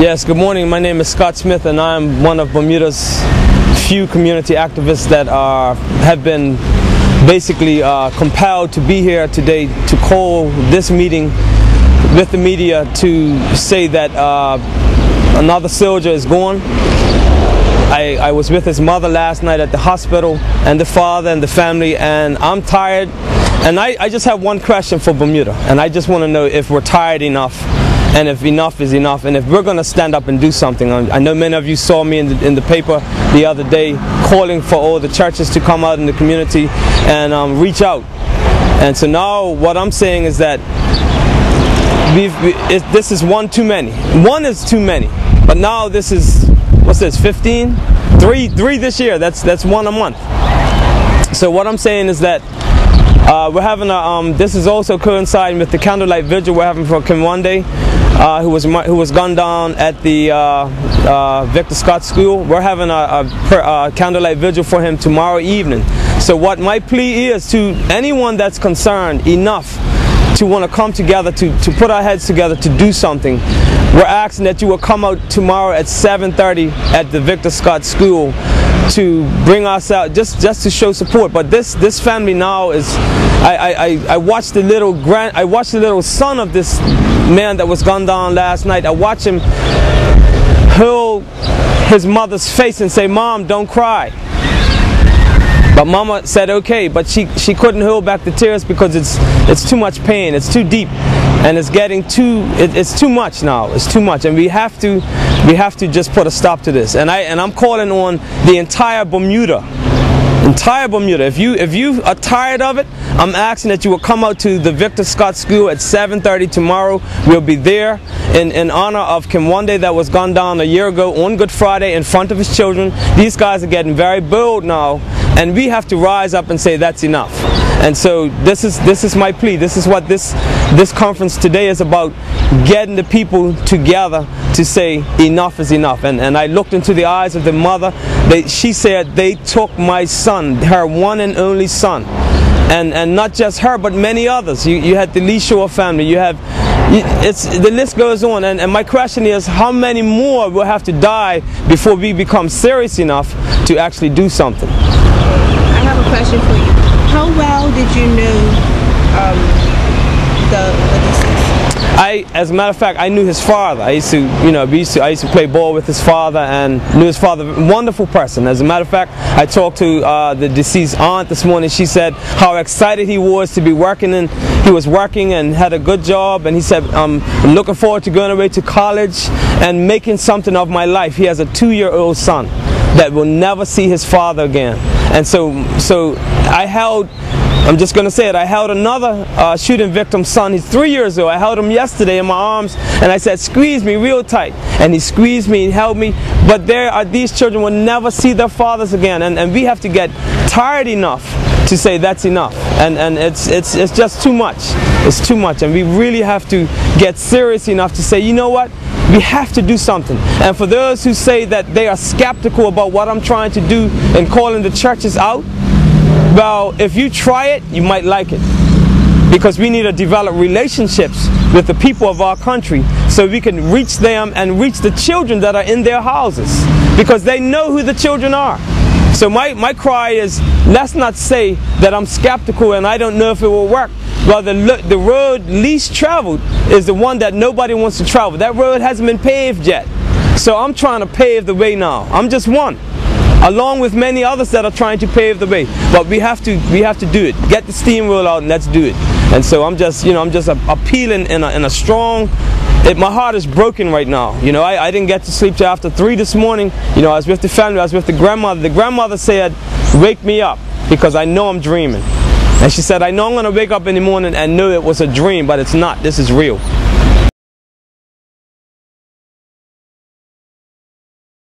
Yes, good morning. My name is Scott Smith, and I'm one of Bermuda's few community activists that have been basically compelled to be here today to call this meeting with the media to say that another soldier is gone. I was with his mother last night at the hospital, and the father and the family, and I'm tired. And I just have one question for Bermuda, and I just want to know if we're tired enough, and if enough is enough, and if we're going to stand up and do something. I know many of you saw me in the paper the other day calling for all the churches to come out in the community and reach out. And so now what I'm saying is that this is one too many. One is too many. But now this is, what's this, 15? Three this year. That's one a month. So what I'm saying is that we're having a, this is also coinciding with the candlelight vigil we're having for Kimwande, who was gunned down at the Victor Scott School. We're having a candlelight vigil for him tomorrow evening. So what my plea is to anyone that's concerned enough to want to come together, to put our heads together to do something, we're asking that you will come out tomorrow at 7:30 at the Victor Scott School to bring us out, just to show support. But this family now is, I watched the little son of this man that was gunned down last night. I watched him hold his mother's face and say, "Mom, don't cry." But Mama said okay, but she couldn't hold back the tears because it's too much pain, it's too deep, and it's getting it's too much now. It's too much, and we have to just put a stop to this. And I'm calling on the entire Bermuda. If you are tired of it, I'm asking that you will come out to the Victor Scott School at 7:30 tomorrow. We'll be there in honor of Kimwande that was gunned down a year ago on Good Friday in front of his children. These guys are getting very bold now, and we have to rise up and say that's enough. And so this is my plea. This is what this conference today is about, getting the people together to say enough is enough. And I looked into the eyes of the mother. She said, "They took my son, her one and only son." And not just her, but many others. You had the Lee Shore family. You have, the list goes on. And my question is, how many more will have to die before we become serious enough to actually do something? I have a question for you. How well did you know the deceased? As a matter of fact, I knew his father. I used to play ball with his father and knew his father. Wonderful person. As a matter of fact, I talked to the deceased aunt this morning. She said how excited he was to be working, and he was working and had a good job. And he said, I'm looking forward to going away to college and making something of my life. He has a 2-year-old son that will never see his father again. And so I held, I'm just going to say it, I held another shooting victim's son. He's 3 years old. I held him yesterday in my arms, and I said, "Squeeze me real tight." And he squeezed me and held me. But these children will never see their fathers again. And we have to get tired enough to say that's enough. And it's just too much. It's too much. And we really have to get serious enough to say, you know what? We have to do something. And for those who say that they are skeptical about what I'm trying to do and calling the churches out, well, if you try it, you might like it. Because we need to develop relationships with the people of our country so we can reach them and reach the children that are in their houses, because they know who the children are. So my cry is, let's not say that I'm skeptical and I don't know if it will work. Well, the road least traveled is the one that nobody wants to travel. That road hasn't been paved yet. So I'm trying to pave the way now. I'm just one, along with many others that are trying to pave the way. But we have to do it. Get the steamroller out and let's do it. And so I'm just appealing in a strong. My heart is broken right now. I didn't get to sleep till after 3 this morning. I was with the family. I was with the grandmother. The grandmother said, "Wake me up, because I know I'm dreaming." And she said, "I know I'm going to wake up in the morning and know it was a dream, but it's not. This is real."